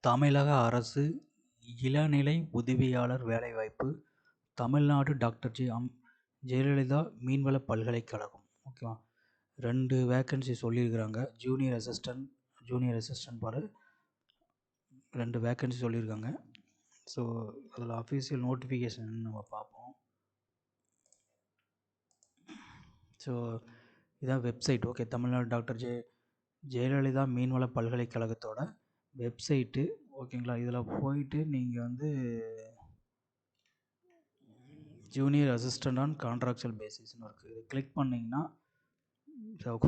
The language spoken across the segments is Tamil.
தமிழக அரசு இளநிலை உதவியாளர் வேலைவாய்ப்பு தமிழ்நாடு டாக்டர் ஜெயலலிதா மீன்வள பல்கலைக்கழகம். ஓகேவா? 2 வேக்கன்சி சொல்லியிருக்கிறாங்க. ஜூனியர் அசிஸ்டன்ட் பாரு 2 வேக்கன்சி சொல்லியிருக்காங்க. ஸோ அதில் அஃபீஷியல் நோட்டிஃபிகேஷன் நம்ம பார்ப்போம். ஸோ இதான் website. Okay, Tamil Nadu doctor Jayalalithaa மீன்வள பல்கலைக்கழகத்தோட வெப்சைட்டு. ஓகேங்களா? இதில் போயிட்டு நீங்கள் வந்து ஜூனியர் அசிஸ்டன்ட் ஆன் கான்ட்ராக்சுவல் பேசிஸ்னு இருக்குது. இது கிளிக் பண்ணிங்கன்னா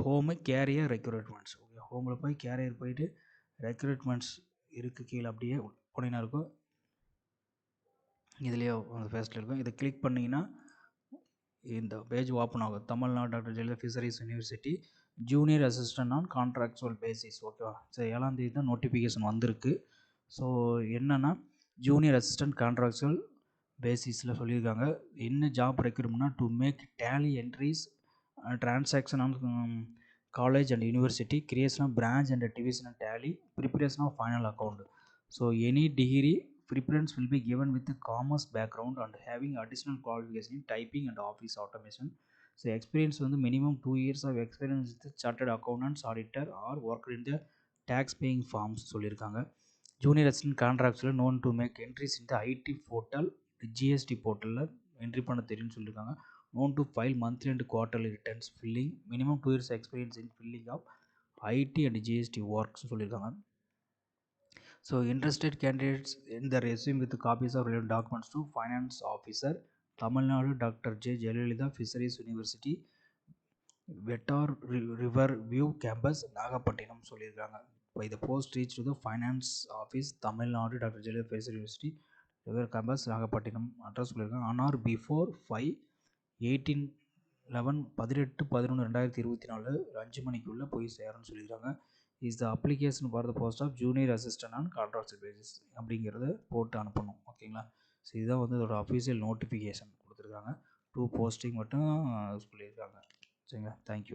ஹோமு கேரியர் ரெக்ரூட்மெண்ட்ஸ். ஓகே, ஹோமில் போய் கேரியர் போயிட்டு ரெக்ரூட்மெண்ட்ஸ் இருக்குது. கீழே அப்படியே போனீங்கன்னா இருக்கும். இதுலேயே அந்த ஃபேஸ்ட்டில் இருக்கும். இதை கிளிக் பண்ணிங்கன்னா இந்த பேஜ் ஓப்பன் ஆகும். Tamil Nadu doctor Jayalalithaa fisheries university junior assistant on contractual basis. ஓகேவா? ஸோ 7ஆம் தேதி தான் நோட்டிஃபிகேஷன் வந்திருக்கு. ஸோ என்னென்னா ஜூனியர் அசிஸ்டன்ட் கான்ட்ராக்சுவல் பேசிஸில் சொல்லியிருக்காங்க. என்ன ஜாப் ரெக்ரூட்மெண்ட்னா to make Tally entries transaction on college and university, creation of branch and division and Tally, preparation of final account. So any degree preference will be given with a commerce background and having additional qualification in typing and office automation. So experience வந்து minimum 2 years of experience with chartered accountants, auditor or worked in the tax paying firms சொல்லியிருக்காங்க. ஜூனியர் அசிஸ்டன்ட் கான்ட்ராக்ட்ஸில் known to make entries in the IT portal, GST போர்ட்டலில் என்ட்ரி பண்ண தெரியும்னு சொல்லியிருக்காங்க. known to file monthly and quarterly returns, filling minimum 2 years experience in filling of IT and GST works சொல்லியிருக்காங்க. So interested candidates in the resume with copies of relevant documents to finance officer, Tamil Nadu Dr. J. Jayalalitha Fisheries University, Vetar River View Campus, Nagapattinam சொல்லியிருக்காங்க. By the post reach to the finance office, Tamil Nadu Dr. Jayalalitha Fisheries University, River Campus, Nagapattinam address சொல்லியிருக்காங்க. on or before 5/18/11/2024 5 மணிக்குள்ளே போய் சேரணும்னு சொல்லியிருக்காங்க. Is the application for the post of junior assistant on contractual basis அப்படிங்கிறத போட்டு அனுப்பணும். ஓகேங்களா? ஸோ இதுதான் வந்து இதோட அஃபீஷியல் நோட்டிஃபிகேஷன் கொடுத்துருக்காங்க. 2 போஸ்டிங் மட்டும் சொல்லியிருக்காங்க. சரிங்களா? தேங்க்யூ.